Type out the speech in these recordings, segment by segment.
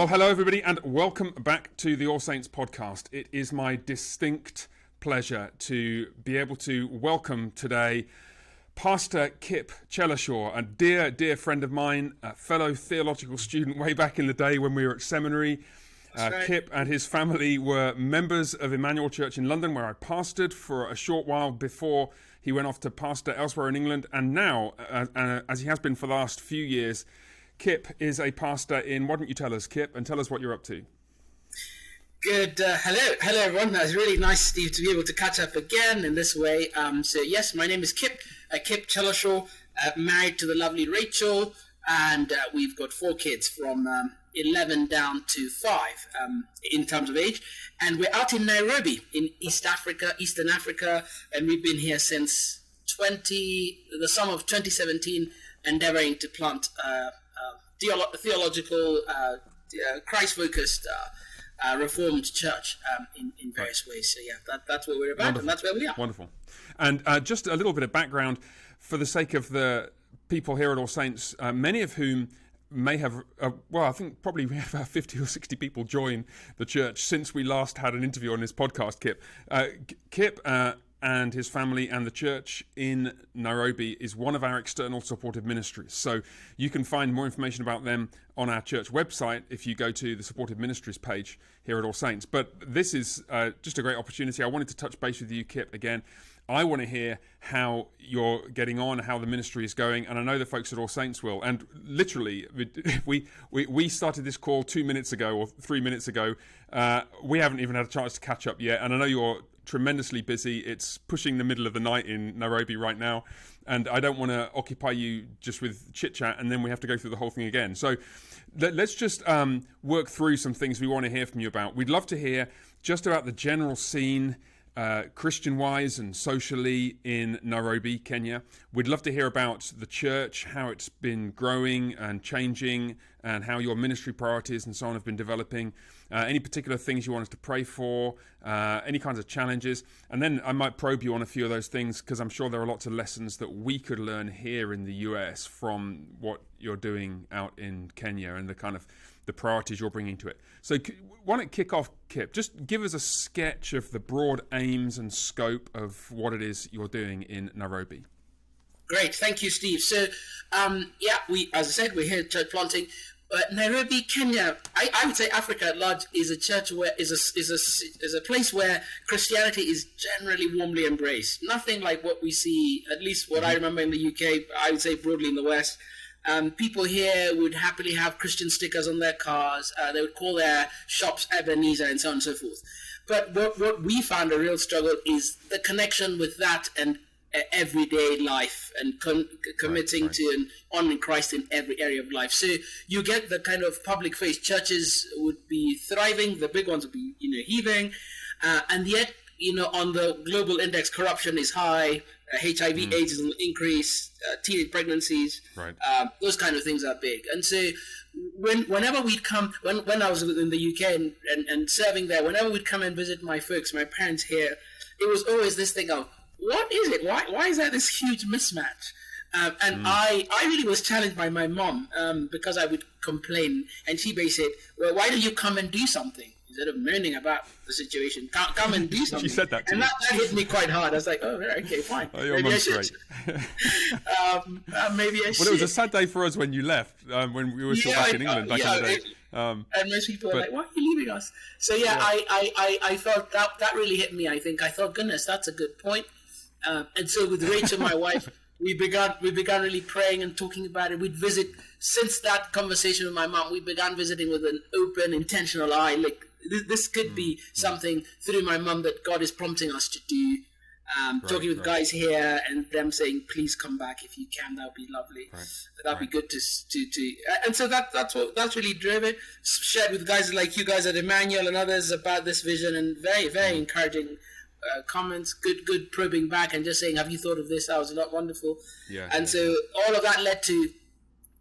Well, hello everybody and welcome back to the All Saints podcast. It is my distinct pleasure to be able to welcome today Pastor Kip Chelashaw, a dear friend of mine, a fellow theological student way back in the day when we were at seminary. Right. Kip and his family were members of Emmanuel Church in London, where I pastored for a short while before he went off to pastor elsewhere in England. And now, as he has been for the last few years, Kip is a pastor in, why don't you tell us, Kip, and tell us what you're up to. Good. Hello, everyone. It's really nice, Steve, to be able to catch up again in this way. So, yes, my name is Kip Chelashaw, married to the lovely Rachel, and we've got 4 kids from 11 down to 5 in terms of age. And we're out in Nairobi in Eastern Africa, and we've been here since the summer of 2017, endeavoring to plant theological, Christ-focused, Reformed church in various ways. So yeah, that's what we're about. Wonderful. And that's where we are. Wonderful. And just a little bit of background for the sake of the people here at All Saints, many of whom may have, I think probably we have about 50 or 60 people join the church since we last had an interview on this podcast, Kip. Kip and his family and the church in Nairobi is one of our external supportive ministries. So you can find more information about them on our church website if you go to the supportive ministries page here at All Saints. But this is just a great opportunity. I wanted to touch base with you, Kip, again. I want to hear how you're getting on, how the ministry is going, and I know the folks at All Saints will. And literally, we started this call 2 minutes ago or 3 minutes ago. We haven't even had a chance to catch up yet, and I know you're tremendously busy. It's pushing the middle of the night in Nairobi right now, and I don't want to occupy you just with chit chat and then we have to go through the whole thing again. So let's just work through some things we want to hear from you about. We'd love to hear just about the general scene, Christian-wise and socially in Nairobi, Kenya. We'd love to hear about the church, how it's been growing and changing, and how your ministry priorities and so on have been developing. Any particular things you want us to pray for, any kinds of challenges. And then I might probe you on a few of those things, because I'm sure there are lots of lessons that we could learn here in the US from what you're doing out in Kenya and the kind of the priorities you're bringing to it. So why don't kick off, Kip? Just give us a sketch of the broad aims and scope of what it is you're doing in Nairobi. Great, thank you, Steve. So, we, as I said, we're here at church planting. Nairobi, Kenya, I would say Africa at large is a church where is a place where Christianity is generally warmly embraced. Nothing like what we see, at least what I remember in the UK. I would say broadly in the West. People here would happily have Christian stickers on their cars. They would call their shops Ebenezer and so on and so forth. But what we found a real struggle is the connection with that and everyday life and committing to and honoring Christ in every area of life. So you get the kind of public face. Churches would be thriving, the big ones would be heaving, and yet on the global index, corruption is high, HIV AIDS is on the increase, teenage pregnancies, those kind of things are big. And so whenever we'd come, when I was in the UK and serving there, whenever we'd come and visit my folks, my parents here, it was always this thing of, what is it? Why is there this huge mismatch? I really was challenged by my mom because I would complain, and she basically said, well, why don't you come and do something? Instead of moaning about the situation, come and do something. She said that to and you. that hit me quite hard. I was like, oh, okay, fine. Oh, your mum's great. Maybe I should. Well, it was a sad day for us when you left, when we were still back in England back in the day. And most people were like, why are you leaving us? So I felt that really hit me. I thought, goodness, that's a good point. And so with Rachel, my wife, we began really praying and talking about it. We'd visit, since that conversation with my mom, we began visiting with an open, intentional eye. Like, this could be something through my mom that God is prompting us to do. Talking with guys here and them saying, please come back if you can. That would be lovely. That'd be good to and so that's really drove it. Shared with guys like you guys at Emmanuel and others about this vision, and very, very encouraging comments, good probing back and just saying, have you thought of this? That was not wonderful. So all of that led to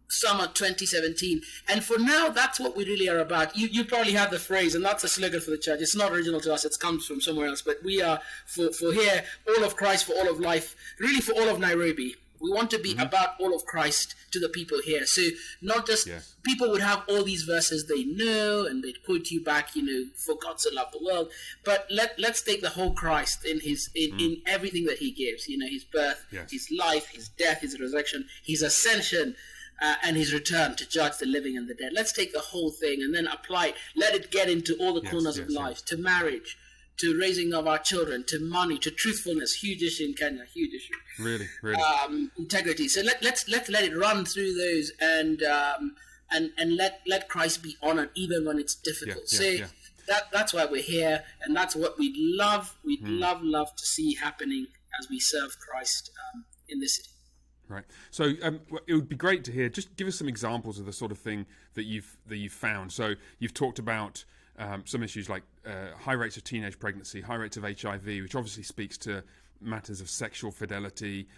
summer 2017. And for now, that's what we really are about. You probably have the phrase, and that's a slogan for the church. It's not original to us. It comes from somewhere else. But we are, for here, all of Christ for all of life, really for all of Nairobi. We want to be about all of Christ to the people here. So not just people would have all these verses they know and they'd quote you back, for God so loved the world. But let's take the whole Christ in in everything that he gives. His birth, his life, his death, his resurrection, his ascension, and his return to judge the living and the dead. Let's take the whole thing and then apply it. Let it get into all the corners of life, to marriage, to raising of our children, to money, to truthfulness. Huge issue in Kenya, huge issue. Really. Integrity. So let's let it run through those and let Christ be honored even when it's difficult. That's why we're here, and that's what we'd love. We'd love to see happening as we serve Christ in this city. Right. So it would be great to hear. Just give us some examples of the sort of thing that you've found. So you've talked about some issues like high rates of teenage pregnancy, high rates of HIV, which obviously speaks to matters of sexual fidelity.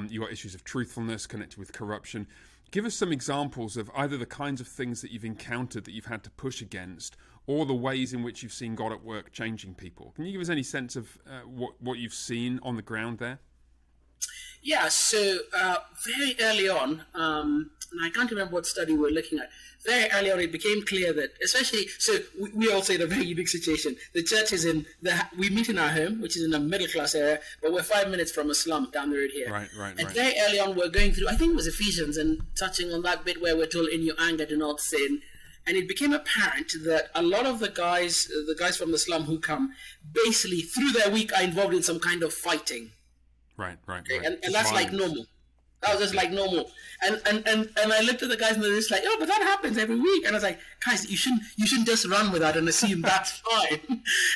You've got issues of truthfulness connected with corruption. Give us some examples of either the kinds of things that you've encountered that you've had to push against, or the ways in which you've seen God at work changing people. Can you give us any sense of what you've seen on the ground there? Yeah, so very early on, and I can't remember what study we're looking at, very early on it became clear that, especially, so we also in a very unique situation. The church is we meet in our home, which is in a middle class area, but we're 5 minutes from a slum down the road here. Right. And very early on we're going through, I think it was Ephesians, and touching on that bit where we're told, in your anger do not sin. And it became apparent that a lot of the guys from the slum who come, basically through their week are involved in some kind of fighting. Right. Okay? And that's like normal. That was just like normal. And I looked at the guys and they're just like, oh, but that happens every week. And I was like, guys, you shouldn't just run with that and assume that's fine.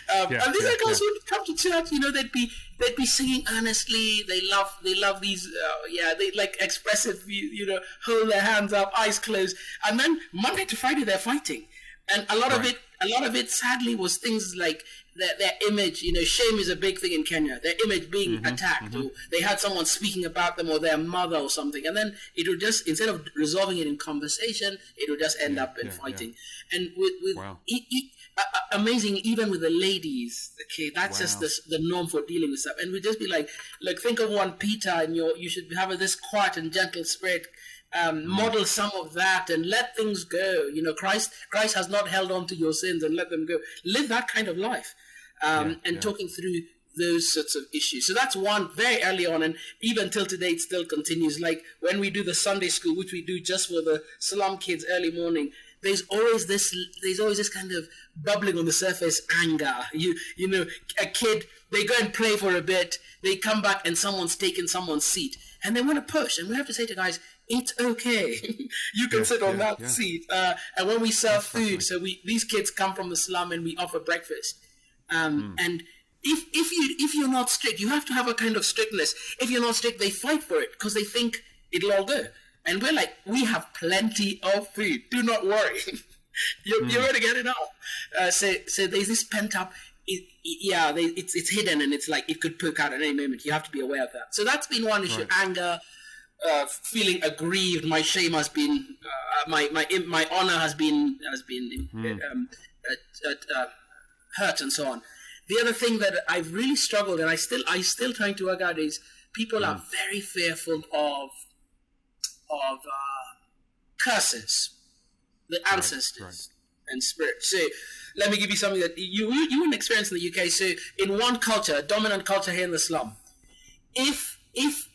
And these are guys who would come to church, they'd be singing earnestly. They love these, they like expressive, hold their hands up, eyes closed. And then Monday to Friday they're fighting. And a lot of it sadly was things like their image. Shame is a big thing in Kenya. Their image being attacked, or they had someone speaking about them, or their mother or something, and then it would just, instead of resolving it in conversation, it would just end up in fighting. And with amazing, even with the ladies, okay, that's just the norm for dealing with stuff. And we'd just be like, look, think of 1 Peter, and you should have this quiet and gentle spirit. Model some of that and let things go. Christ has not held on to your sins and let them go. Live that kind of life. Talking through those sorts of issues. So that's one very early on, and even till today it still continues. Like when we do the Sunday school, which we do just for the slum kids early morning, there's always this kind of bubbling on the surface anger. A kid, they go and play for a bit, they come back and someone's taken someone's seat and they want to push, and we have to say to guys, it's okay. You can sit on that seat. And when we serve food, so these kids come from the slum and we offer breakfast. And if you're not strict, you have to have a kind of strictness. If you're not strict, they fight for it because they think it'll all go. And we're like, we have plenty of food. Do not worry. You're going to get it all. So there's this pent up. It's hidden, and it's like it could poke out at any moment. You have to be aware of that. So that's been one issue. Right. Anger. Feeling aggrieved, my shame has been, my honor has been hurt, and so on. The other thing that I've really struggled, and I still trying to work out, is people are very fearful of curses, the ancestors and spirits. So let me give you something that you wouldn't experience in the UK. So in one culture, a dominant culture here in the slum, if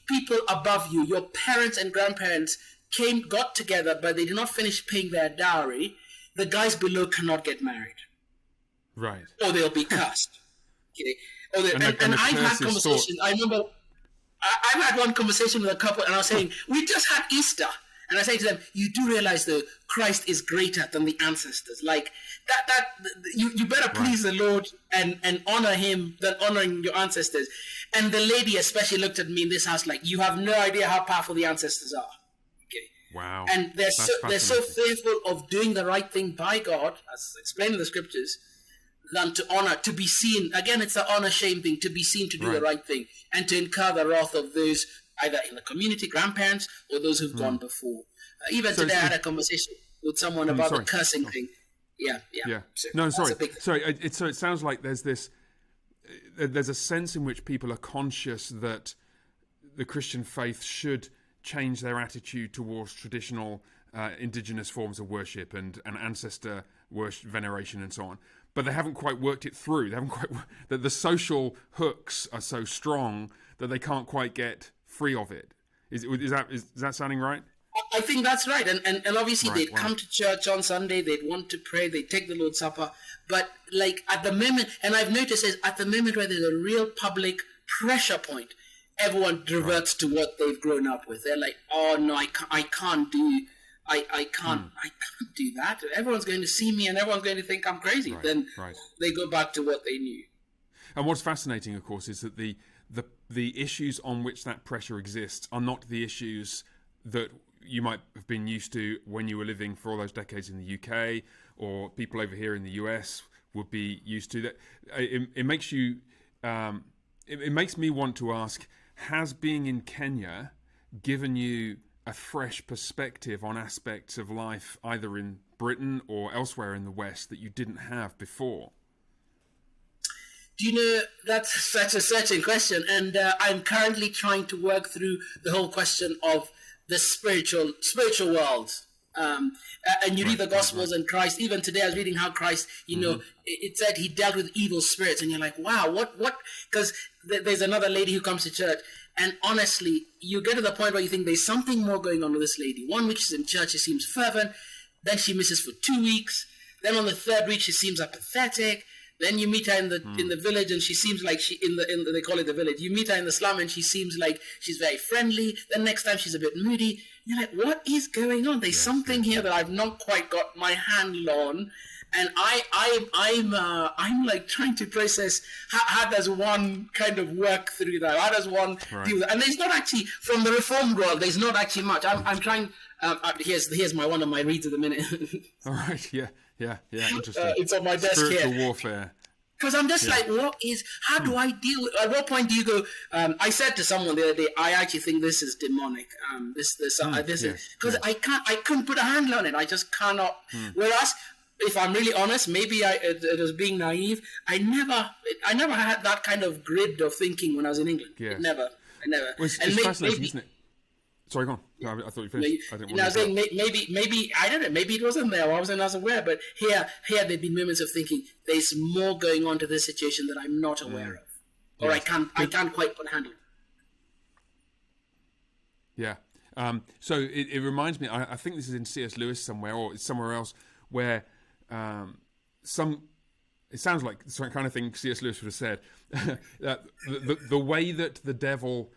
people above you, your parents and grandparents got together, but they did not finish paying their dowry, the guys below cannot get married. Right. Or they'll be cursed. Okay. And I've had conversations. I remember I've had one conversation with a couple, and I was saying, we just had Easter. And I say to them, you do realize though, Christ is greater than the ancestors. Like that you better please the Lord and honor him than honoring your ancestors. And the lady especially looked at me in this house like, you have no idea how powerful the ancestors are. Okay. Wow. And they're so fearful of doing the right thing by God, as explained in the scriptures, than to honor, to be seen. Again, it's the honor shame thing, to be seen to do the right thing and to incur the wrath of those either in the community, grandparents, or those who've gone before. Even today I had a conversation with someone about the cursing thing. Yeah. So, So it sounds like there's a sense in which people are conscious that the Christian faith should change their attitude towards traditional indigenous forms of worship and ancestor worship, veneration, and so on. But they haven't quite worked it through. They haven't quite. The social hooks are so strong that they can't quite get free of it. Is that sounding right? I think that's right. And obviously Right, they'd come to church on Sunday, they'd want to pray, they'd take the Lord's Supper. But like at the moment, and I've noticed is at the moment where there's a real public pressure point, everyone reverts to what they've grown up with. They're like, oh no, I can't do that. Everyone's going to see me and everyone's going to think I'm crazy. Right, then right. they go back to what they knew. And what's fascinating, of course, is that the issues on which that pressure exists are not the issues that you might have been used to when you were living for all those decades in the UK, or people over here in the US would be used to. That it makes you it makes me want to ask: has being in Kenya given you a fresh perspective on aspects of life either in Britain or elsewhere in the West that you didn't have before? Do you know, that's such a searching question, and I'm currently trying to work through the whole question of the spiritual world. And you read the Gospels and Christ, even today I was reading how Christ, it said he dealt with evil spirits, and you're like, wow, what? Because there's another lady who comes to church, and honestly, you get to the point where you think there's something more going on with this lady. 1 week she's in church, she seems fervent, then she misses for 2 weeks, then on the third week she seems apathetic. Then you meet her in the village, and she seems like they call it the village. You meet her in the slum, and she seems like she's very friendly. Then next time she's a bit moody. You're like, what is going on? There's something here that I've not quite got my handle on, and I'm like trying to process how does one kind of work through that? How does one deal with that? And there's not actually from the Reformed world. There's not actually much. I'm trying. Here's one of my reads of the minute. All right. Yeah, interesting. It's on my desk Spiritual here. warfare. Because I'm just like, how do I deal with, at what point do you go, I said to someone the other day, I actually think this is demonic. Because I couldn't put a handle on it. I just cannot. Whereas, if I'm really honest, maybe it was being naive. I never had that kind of grid of thinking when I was in England. Yeah. I never. Well, it's fascinating, isn't it? Sorry, go on. No, I thought you finished. I was saying maybe I don't know. Maybe it wasn't there. I wasn't as aware. But here there've been moments of thinking there's more going on to this situation that I'm not aware of, or I can't quite put a handle. Yeah. So it reminds me. I think this is in C.S. Lewis somewhere, or it's somewhere else, where it sounds like some kind of thing C.S. Lewis would have said. The way that the devil.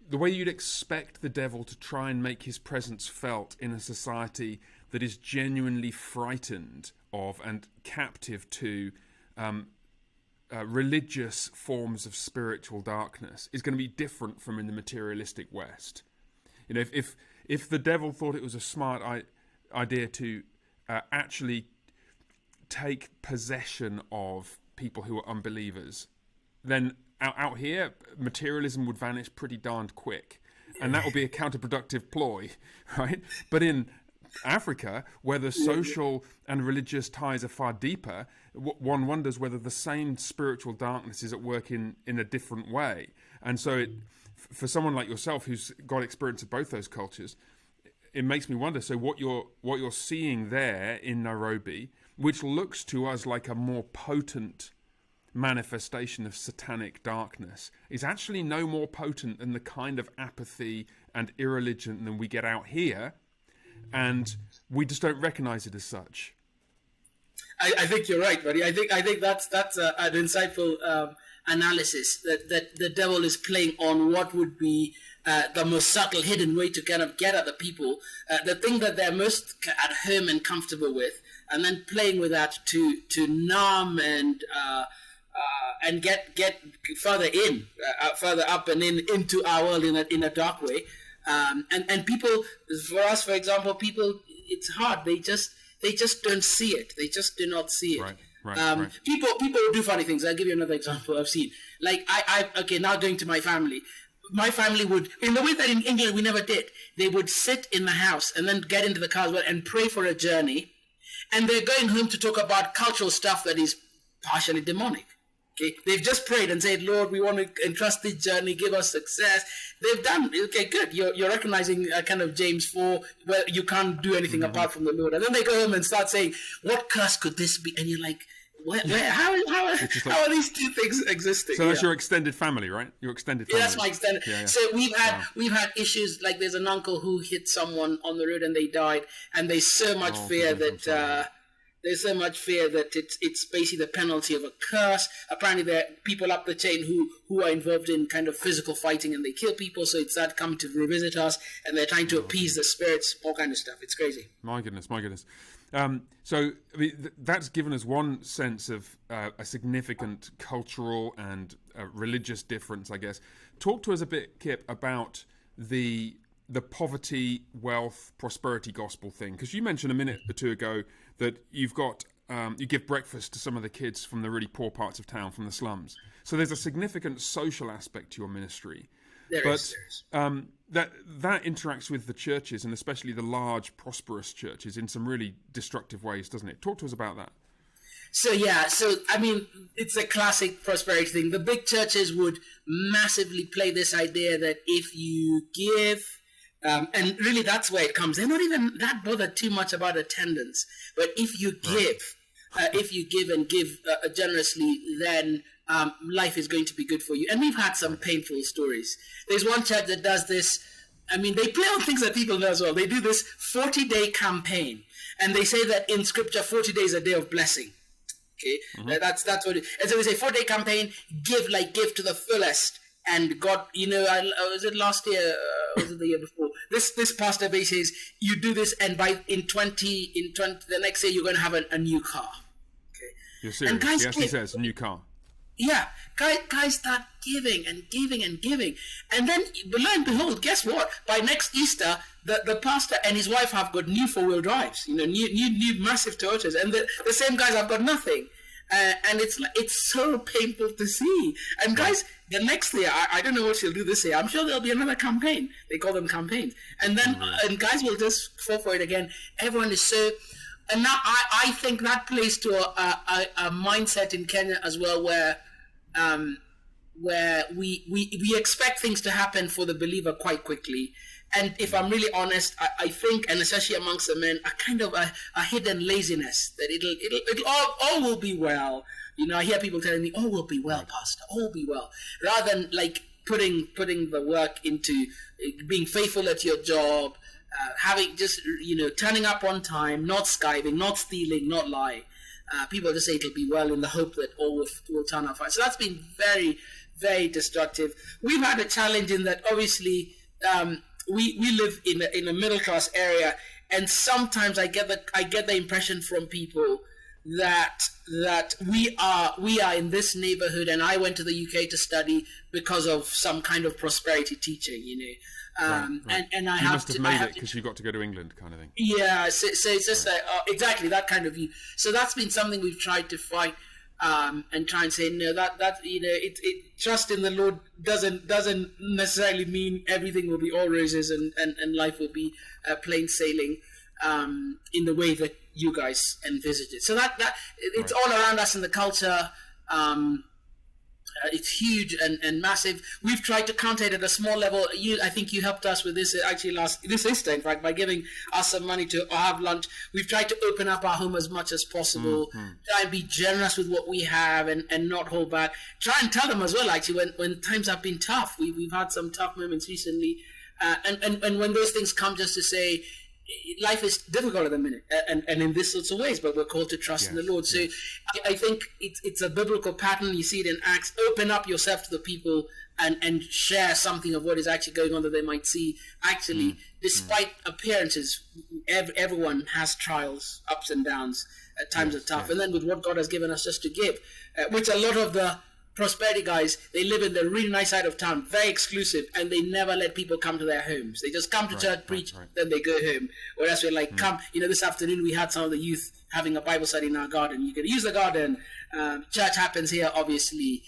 The way you'd expect the devil to try and make his presence felt in a society that is genuinely frightened of and captive to religious forms of spiritual darkness is going to be different from in the materialistic West. If the devil thought it was a smart idea to actually take possession of people who are unbelievers, then out here, materialism would vanish pretty darned quick. And that would be a counterproductive ploy, right? But in Africa, where the social and religious ties are far deeper, one wonders whether the same spiritual darkness is at work in a different way. And so for someone like yourself who's got experience of both those cultures, it makes me wonder, so what you're seeing there in Nairobi, which looks to us like a more potent manifestation of satanic darkness, is actually no more potent than the kind of apathy and irreligion than we get out here, and we just don't recognize it as such. I think you're right, buddy. I think that's an insightful analysis that the devil is playing on what would be the most subtle, hidden way to kind of get at the people, the thing that they're most at home and comfortable with, and then playing with that to numb and get further further up and into our world in a dark way. And people, for us, for example, people, it's hard. They just don't see it. They just do not see it. Right. People do funny things. I'll give you another example I've seen. Like now going to my family. My family would, in the way that in England we never did, they would sit in the house and then get into the car as well and pray for a journey. And they're going home to talk about cultural stuff that is partially demonic. Okay, they've just prayed and said, Lord, we want to entrust this journey, give us success. They've done, okay, good. You're recognizing kind of James 4, where you can't do anything apart from the Lord. And then they go home and start saying, what curse could this be? And you're like, how are these two things existing? So that's your extended family, right? Your extended family. Yeah, that's my extended. Yeah. So we've had issues, like there's an uncle who hit someone on the road and they died, and there's so much fear that it's basically the penalty of a curse. Apparently there are people up the chain who are involved in kind of physical fighting and they kill people, so it's that come to revisit us and they're trying to appease the spirits, all kind of stuff. It's crazy. My goodness. So I mean, that's given us one sense of a significant cultural and religious difference, I guess. Talk to us a bit, Kip, about the poverty, wealth, prosperity gospel thing, because you mentioned a minute or two ago that you've got you give breakfast to some of the kids from the really poor parts of town, from the slums. So there's a significant social aspect to your ministry. There is. That interacts with the churches, and especially the large, prosperous churches, in some really destructive ways, doesn't it? Talk to us about that. So I mean, it's a classic prosperity thing. The big churches would massively play this idea that if you give, and really that's where it comes. They're not even that bothered too much about attendance, but if you give, and give generously, then life is going to be good for you. And we've had some painful stories. There's one church that does this. I mean, they play on things that people know as well. They do this 40-day campaign, and they say that in Scripture, 40 days is a day of blessing. Okay, that's what it is. And so we say 40-day campaign, give to the fullest. And God, was it last year? Was it the year before? This pastor basically says you do this, and in 20 the next year you're going to have a new car. Okay, you're serious? And guys, he says a new car. Yeah, guys start giving and giving and giving, and then lo and behold, guess what? By next Easter, the pastor and his wife have got new 4-wheel drives, new massive Toyotas, and the same guys have got nothing, and it's so painful to see. And guys, the next year, I don't know what she'll do this year. I'm sure there'll be another campaign. They call them campaigns, and then and guys will just fall for it again. Everyone is so. And now I think that plays to a mindset in Kenya as well, where we expect things to happen for the believer quite quickly. And if I'm really honest, I think, and especially amongst the men, a kind of a hidden laziness that it'll all will be well. I hear people telling me, "All will be well, Pastor. All will be well," rather than like putting the work into being faithful at your job. Having just, turning up on time, not skiving, not stealing, not lying. People just say it'll be well in the hope that all will turn out fine. So that's been very, very destructive. We've had a challenge in that obviously we live in a middle class area, and sometimes I get the impression from people that we are in this neighborhood, and I went to the UK to study because of some kind of prosperity teaching, Right. And I must have made it because you got to go to England, kind of thing. Yeah, so it's just exactly that kind of view. So that's been something we've tried to fight and try and say no. That trust in the Lord doesn't necessarily mean everything will be all roses and life will be plain sailing in the way that you guys envisage it. So that it's all around us in the culture. It's huge and massive. We've tried to counter it at a small level. I think you helped us with this actually this Easter, in fact, by giving us some money to have lunch. We've tried to open up our home as much as possible, try and be generous with what we have and not hold back. Try and tell them as well, actually, when times have been tough. We've had some tough moments recently. And when those things come, just to say, life is difficult at the minute, and in this sorts of ways, but we're called to trust in the Lord. So I think it's a biblical pattern. You see it in Acts. Open up yourself to the people and share something of what is actually going on that they might see. Actually, despite appearances, everyone has trials, ups and downs. Times are tough. And then with what God has given us just to give, which a lot of the prosperity guys, they live in the really nice side of town, very exclusive, and they never let people come to their homes. They just come to church, preach, then they go home. Whereas we're like, come, this afternoon we had some of the youth having a Bible study in our garden. You can use the garden. Church happens here, obviously.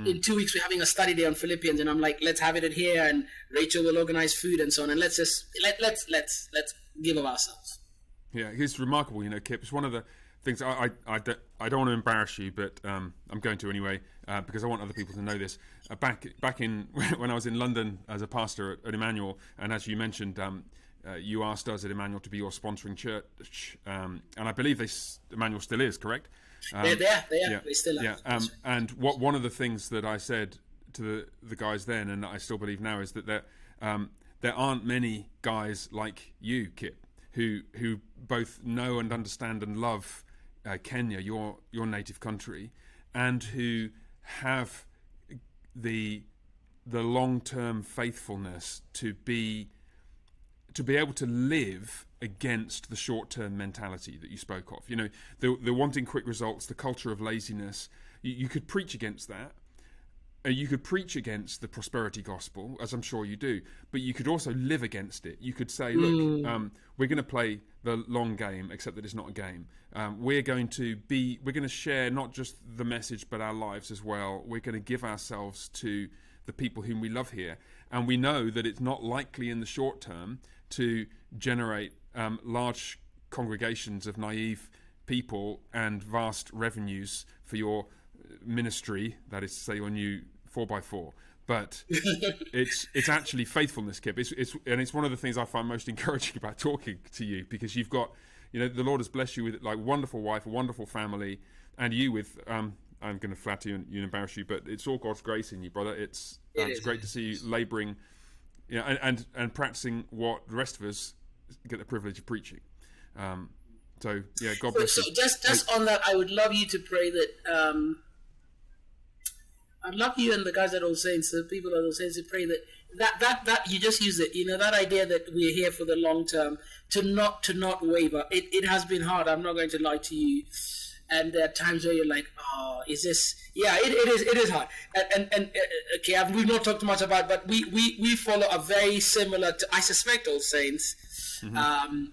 In 2 weeks we're having a study day on Philippians, and I'm like, let's have it here, and Rachel will organize food and so on, and let's give of ourselves. Yeah, it's remarkable, Kip. It's one of the things. I don't want to embarrass you, but I'm going to anyway because I want other people to know this. Back in when I was in London as a pastor at Emmanuel, and as you mentioned, you asked us at Emmanuel to be your sponsoring church, and I believe Emmanuel still is, correct? They are. They still are. Yeah. And one of the things that I said to the guys then, and I still believe now, is that there aren't many guys like you, Kip, who both know and understand and love Kenya, your native country, and who have the long-term faithfulness to be able to live against the short-term mentality that you spoke of. You know, the wanting quick results, the culture of laziness. You could preach against that. You could preach against the prosperity gospel, as I'm sure you do, but you could also live against it. You could say, look, we're going to play the long game, except that it's not a game. We're going to share not just the message, but our lives as well. We're going to give ourselves to the people whom we love here. And we know that it's not likely in the short term to generate large congregations of naive people and vast revenues for your ministry, that is to say your new 4x4, but it's actually faithfulness, Kip. It's one of the things I find most encouraging about talking to you, because you've got, the Lord has blessed you with like wonderful wife, a wonderful family, and you with I'm going to flatter you and embarrass you, but it's all God's grace in you, brother. It's great to see you labouring, and practicing what the rest of us get the privilege of preaching. So yeah, God bless you. So just on that, I would love you to pray that. I'd love you and the guys at All Saints, the people at All Saints, to pray that you just use it. That idea that we're here for the long term, to not waver. It has been hard. I'm not going to lie to you. And there are times where you're like, oh, is this? Yeah, it is hard. And okay, we've not talked much about, but we follow a very similar, I suspect, All Saints. Mm-hmm.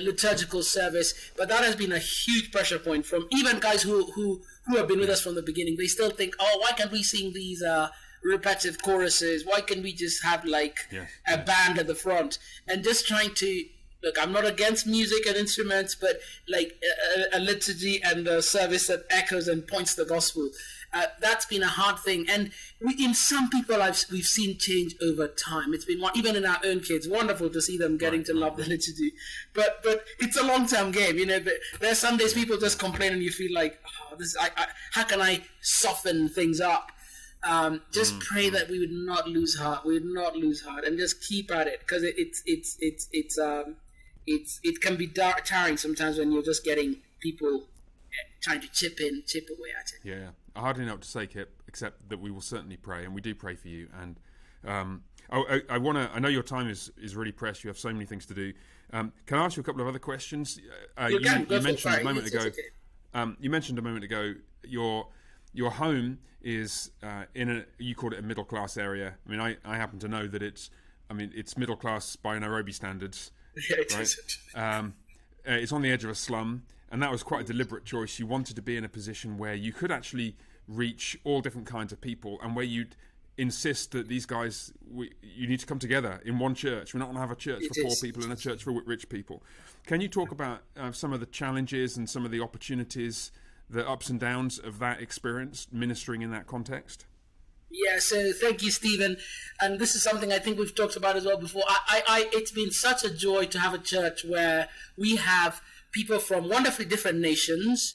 Liturgical service, but that has been a huge pressure point from even guys who have been with us from the beginning. They still think, oh, why can't we sing these repetitive choruses? Why can't we just have a band at the front? And just trying to look, I'm not against music and instruments, but like a liturgy and a service that echoes and points the gospel. That's been a hard thing, and in some people we've seen change over time. It's been even in our own kids, wonderful to see them getting to love the liturgy. But it's a long-term game, There's some days people just complain, and you feel like, oh, how can I soften things up? Just pray that we would not lose heart. We would not lose heart, and just keep at it, because it can be tiring sometimes when you're just getting people trying to chip away at it. Yeah. I hardly know what to say, Kip, except that we will certainly pray, and we do pray for you. And I know your time is really pressed. You have so many things to do. Can I ask you a couple of other questions? You mentioned a moment ago. You mentioned a moment ago your home is you called it a middle class area. I mean, I happen to know that it's middle class by Nairobi standards. Yeah, it right? It's on the edge of a slum. And that was quite a deliberate choice. You wanted to be in a position where you could actually reach all different kinds of people, and where you'd insist that these guys, you need to come together in one church. We're not going to have a church for poor people and a church for rich people. Can you talk about some of the challenges and some of the opportunities, the ups and downs of that experience, ministering in that context? Yeah, so thank you, Stephen. And this is something I think we've talked about as well before. It's been such a joy to have a church where we have people from wonderfully different nations,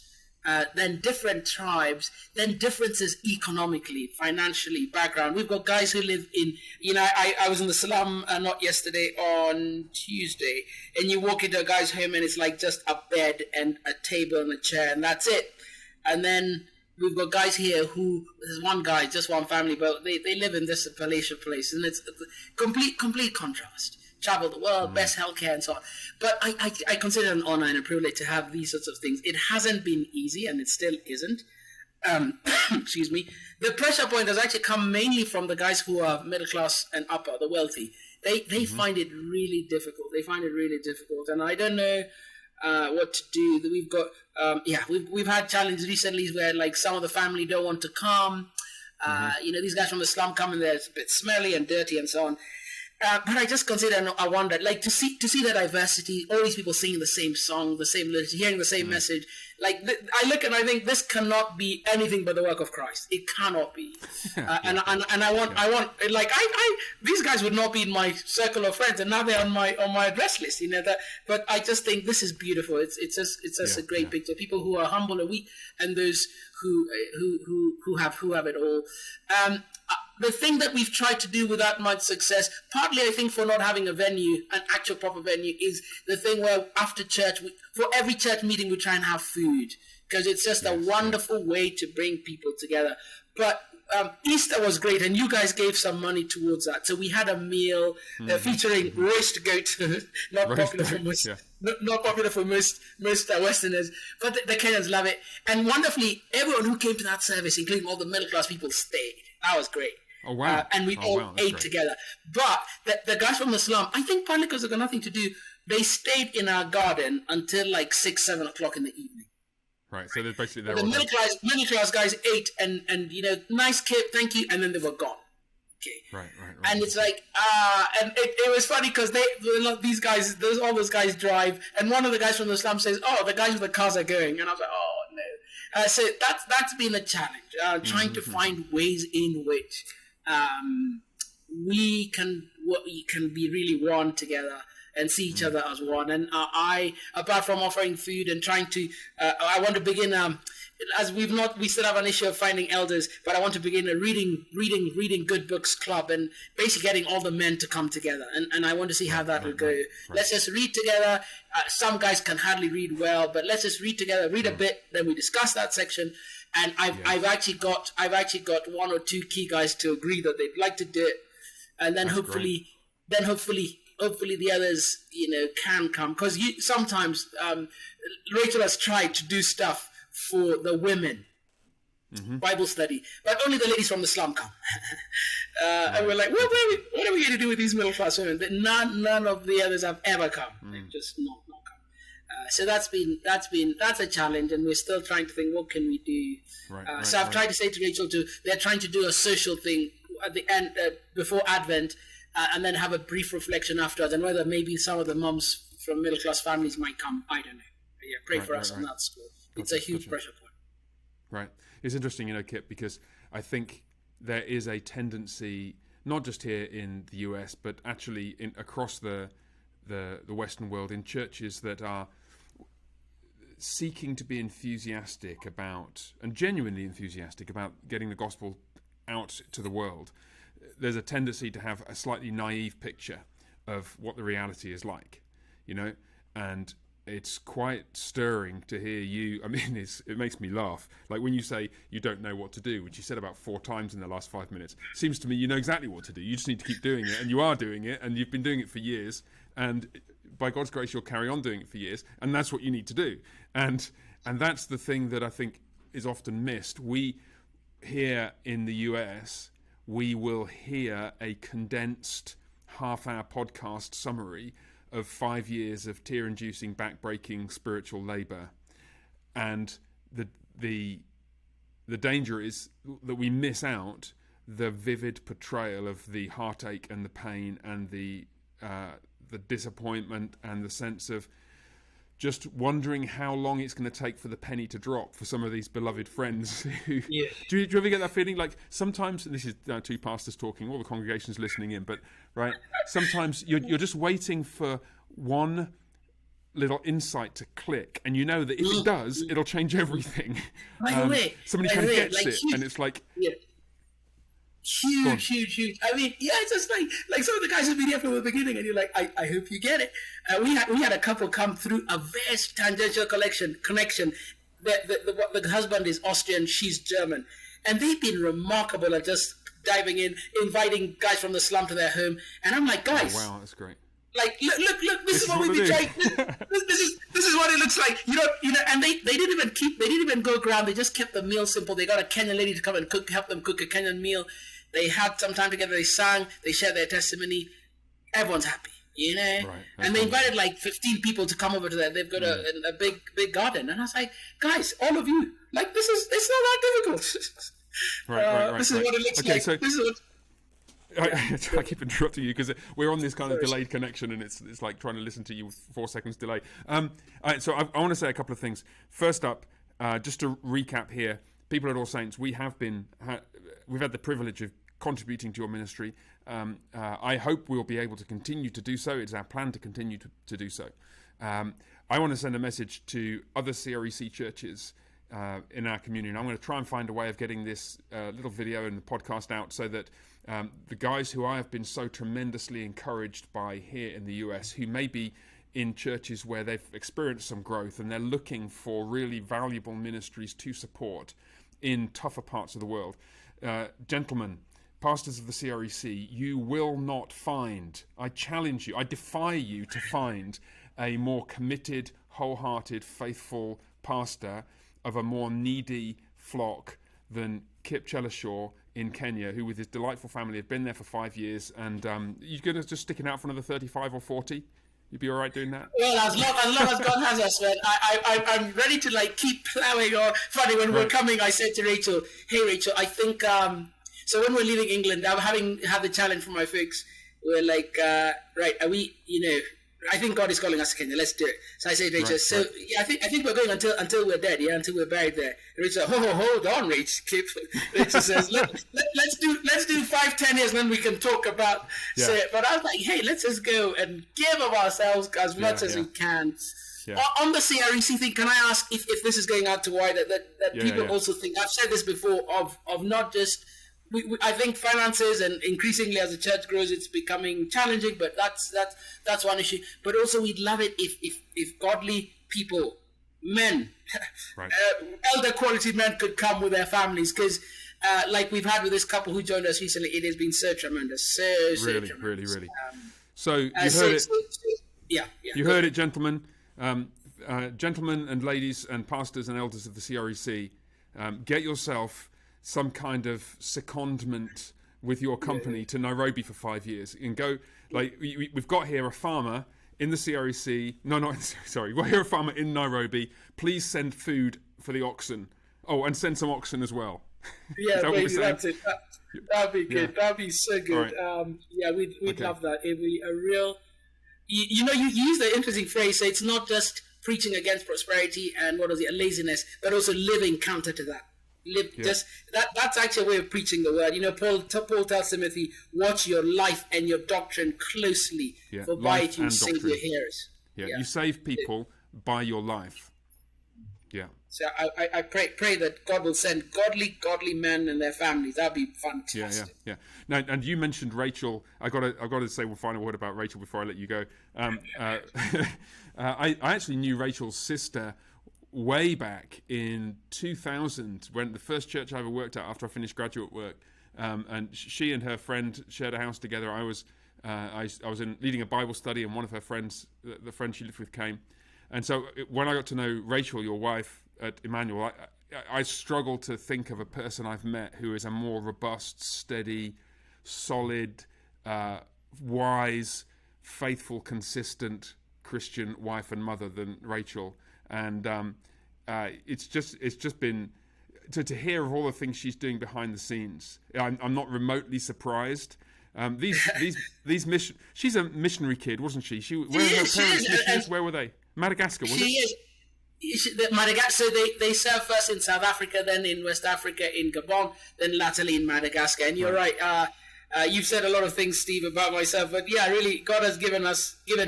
then different tribes, then differences economically, financially, background. We've got guys who live in, I was in the slum not yesterday, on Tuesday, and you walk into a guy's home and it's like just a bed and a table and a chair, and that's it. And then we've got guys here there's one guy, just one family, but they live in this palatial place, and it's a complete contrast. Travel the world, best healthcare, and so on. But I consider it an honor and a privilege to have these sorts of things. It hasn't been easy, and it still isn't. Excuse me. The pressure point has actually come mainly from the guys who are middle class and upper, the wealthy. They find it really difficult. And I don't know what to do. We've got we've had challenges recently where like some of the family don't want to come. These guys from the slum come and they're a bit smelly and dirty and so on. But I just consider, and I wonder, like to see the diversity, all these people singing the same song, the same lyrics, hearing the same message. Like I look and I think this cannot be anything but the work of Christ. It cannot be. And I want like I these guys would not be in my circle of friends, and now they're on my address list. You know that. But I just think this is beautiful. It's just a great picture. People who are humble and weak, and those who have it all. The thing that we've tried to do without much success, partly I think for not having a venue, an actual proper venue, is the thing where after church, for every church meeting, we try and have food, because it's just a wonderful way to bring people together. But Easter was great, and you guys gave some money towards that. So we had a meal featuring roast goat, not popular for most. Yeah. Not popular for most Westerners, but the Kenyans love it. And wonderfully, everyone who came to that service, including all the middle class people, stayed. That was great. Oh, wow. And we all ate together. But the guys from the slum, I think partly because they've got nothing to do, they stayed in our garden until like 6, 7 o'clock in the evening. Right, so they're basically there. The middle class guys ate and nice Kip, thank you, and then they were gone. Okay. Right. And it's like, and it was funny because these guys, all those guys drive, and one of the guys from the slum says, "Oh, the guys with the cars are going," and I was like, "Oh no." So that's been a challenge, trying to find ways in which we can be really one together and see each other as one. And I, apart from offering food and trying to, I want to begin. As we still have an issue of finding elders, but I want to begin a reading good books club, and basically getting all the men to come together. And I want to see how that will go. Right. Let's just read together. Some guys can hardly read well, but let's just read together, read a bit, then we discuss that section. And I've actually got 1 or 2 key guys to agree that they'd like to do it, and then hopefully the others can come, because sometimes Rachel has tried to do stuff for the women, Bible study, but only the ladies from the slum come. And we're like, well, what are we going to do with these middle class women? None of the others have ever come. They've just not come. So that's a challenge, and we're still trying to think, what can we do? So I've tried to say to Rachel they're trying to do a social thing at the end before Advent, and then have a brief reflection afterwards, and whether maybe some of the mums from middle class families might come. I don't know. Yeah, pray for us on that score. It's a huge pressure point. Right. It's interesting, Kip, because I think there is a tendency, not just here in the US, but actually across the Western world, in churches that are seeking to be enthusiastic about, and genuinely enthusiastic about, getting the gospel out to the world. There's a tendency to have a slightly naive picture of what the reality is like, and it's quite stirring to hear you. I mean, it makes me laugh. Like when you say you don't know what to do, which you said about 4 times in the last 5 minutes. Seems to me you know exactly what to do. You just need to keep doing it, and you are doing it, and you've been doing it for years. And by God's grace, you'll carry on doing it for years, and that's what you need to do. And that's the thing that I think is often missed. We here in the US, we will hear a condensed half-hour podcast summary of 5 years of tear-inducing, back-breaking spiritual labour, and the danger is that we miss out the vivid portrayal of the heartache and the pain and the disappointment and the sense of just wondering how long it's going to take for the penny to drop for some of these beloved friends. Who, do you ever get that feeling? Like sometimes, and this is 2 pastors talking, all the congregation's listening in, but right, sometimes you're just waiting for one little insight to click, and you know that if it does, it'll change everything. By the way, somebody kind of gets it, and it's like... Huge. I mean, it's just like some of the guys have been here from the beginning, and you're like, I hope you get it. We had a couple come through a very tangential connection. The husband is Austrian, she's German, and they've been remarkable at just diving in, inviting guys from the slum to their home, and I'm like, guys, wow, that's great. Like, look! This is what we've been trying. This is what it looks like. And they didn't even go around. They just kept the meal simple. They got a Kenyan lady to come and help them cook a Kenyan meal. They had some time together. They sang. They shared their testimony. Everyone's happy, Right, and they invited like 15 people to come over to that. They've got a big garden, and I was like, guys, all of you, like, it's not that difficult. Right. This is what it looks like. So, this is what. I keep interrupting you because we're on this kind of delayed connection, and it's like trying to listen to you with 4 seconds delay. So I want to say a couple of things. First up, just to recap here, people at All Saints, we've had the privilege of contributing to your ministry. I hope we'll be able to continue to do so. It's our plan to continue to do so. I want to send a message to other CREC churches in our community, and I'm going to try and find a way of getting this little video and the podcast out so that the guys who I have been so tremendously encouraged by here in the US, who may be in churches where they've experienced some growth and they're looking for really valuable ministries to support in tougher parts of the world. Gentlemen, pastors of the CREC, you will not find, I challenge you, I defy you to find a more committed, wholehearted, faithful pastor of a more needy flock than Kip Chelashaw in Kenya, who with his delightful family have been there for 5 years, and you're going to just stick it out for another 35 or 40? You'd be all right doing that? Well, as long as God has us, man, I'm ready to like keep plowing on. Funny, when we're coming, I said to Rachel, "Hey, Rachel, I think so." When we're leaving England, I'm having had the challenge from my folks. We're like, right, are we? I think God is calling us to Kenya. Let's do it. So I said, Rachel, yeah, I think we're going until we're dead, yeah, until we're buried there. And Rachel, hold on, Rachel. Rachel says, let's do 5-10 years, and then we can talk about. Yeah. So, but I was like, hey, let's just go and give of ourselves as much as we can. Yeah. On the CREC thing, can I ask if this is going out to wide that people also think? I've said this before of not just. I think finances, and increasingly as the church grows, it's becoming challenging. But that's one issue. But also, we'd love it if godly people, men, right. Elder quality men, could come with their families. Because, like we've had with this couple who joined us recently, it has been so tremendous, really. So you heard it. Yeah. You heard it, gentlemen, gentlemen and ladies and pastors and elders of the CREC. Get yourself some kind of secondment with your company to Nairobi for 5 years and go. Like we've got here a farmer in the CREC. We're here a farmer in Nairobi. Please send food for the oxen. Oh, and send some oxen as well. Yeah, that's it. That'd be good. That'd be so good. Right. We'd love that. It'd be a real. You use the interesting phrase. So it's not just preaching against prosperity and laziness, but also living counter to that. That's actually a way of preaching the word. Paul tells Timothy, watch your life and your doctrine closely, for by it you save your hearers. You save people by your life. So I pray that God will send godly men and their families. That'd be fantastic. Yeah. Now, and you mentioned Rachel. I got to say one final word about Rachel before I let you go. I actually knew Rachel's sister way back in 2000, when the first church I ever worked at after I finished graduate work, and she and her friend shared a house together. I was leading a Bible study, and one of her friends, the friend she lived with, came, and so when I got to know Rachel, your wife at Emmanuel, I struggle to think of a person I've met who is a more robust, steady, solid, wise, faithful, consistent Christian wife and mother than Rachel. And it's just been to hear of all the things she's doing behind the scenes. I'm not remotely surprised. These mission. She's a missionary kid, wasn't she? Where were her parents missionaries? Where were they? Madagascar, was it? Madagascar. They served first in South Africa, then in West Africa, in Gabon, then latterly in Madagascar. And you're right. You've said a lot of things, Steve, about myself, but really, God has given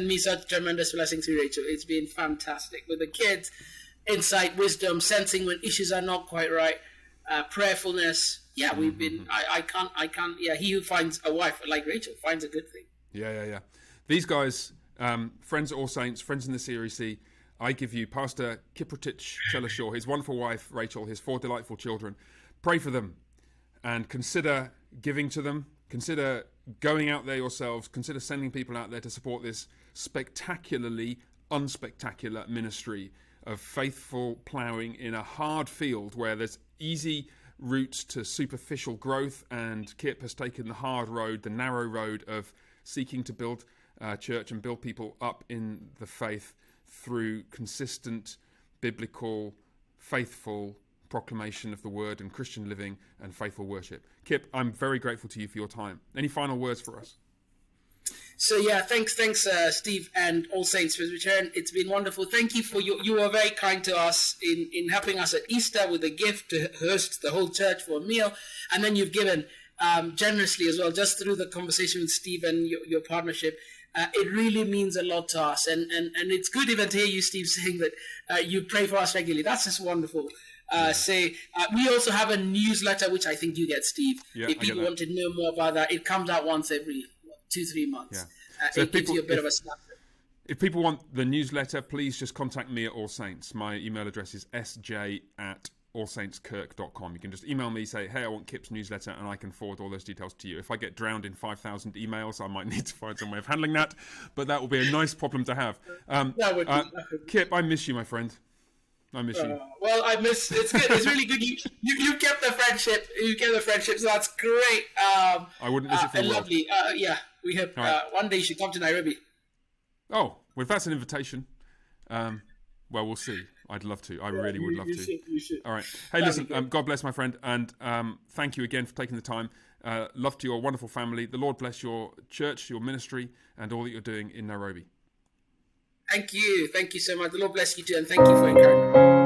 me such tremendous blessing through Rachel. It's been fantastic with the kids, insight, wisdom, sensing when issues are not quite right, prayerfulness. Yeah, we've been. I can't. Yeah, he who finds a wife like Rachel finds a good thing. Yeah. These guys, friends at All Saints, friends in the CREC. I give you Pastor Kip Chelashaw, his wonderful wife Rachel, his 4 delightful children. Pray for them, and consider giving to them. Consider going out there yourselves. Consider sending people out there to support this spectacularly unspectacular ministry of faithful ploughing in a hard field where there's easy routes to superficial growth, and Kip has taken the hard road, the narrow road of seeking to build church and build people up in the faith through consistent, biblical, faithful proclamation of the word and Christian living and faithful worship. Kip, I'm very grateful to you for your time. Any final words for us? So thanks, Steve, and All Saints Presbyterian. It's been wonderful. Thank you for you were very kind to us in helping us at Easter with a gift to host the whole church for a meal, and then you've given generously as well, just through the conversation with Steve and your partnership. It really means a lot to us, and it's good even to hear you, Steve, saying that you pray for us regularly. That's just wonderful. We also have a newsletter, which I think you get, Steve. If people want to know more about that, it comes out once every 2-3 months. So it gives you a bit of a snapshot. If people want the newsletter, please just contact me at All Saints. My email address is sj@allsaintskirk.com. You can just email me, say, hey, I want Kip's newsletter, and I can forward all those details to you. If I get drowned in 5,000 emails, I might need to find some way of handling that, but that will be a nice problem to have. Kip, I miss you, my friend. I miss you. Well, it's good. It's really good. You kept the friendship. You kept the friendship, so that's great. I wouldn't miss it for the world. Lovely. We hope one day you should come to Nairobi. Oh, well, if that's an invitation, well, we'll see. I'd love to. I really would love to. You should. All right. Hey, listen, God bless, my friend, and thank you again for taking the time. Love to your wonderful family. The Lord bless your church, your ministry, and all that you're doing in Nairobi. Thank you. Thank you so much. The Lord bless you too, and thank you for encouragement.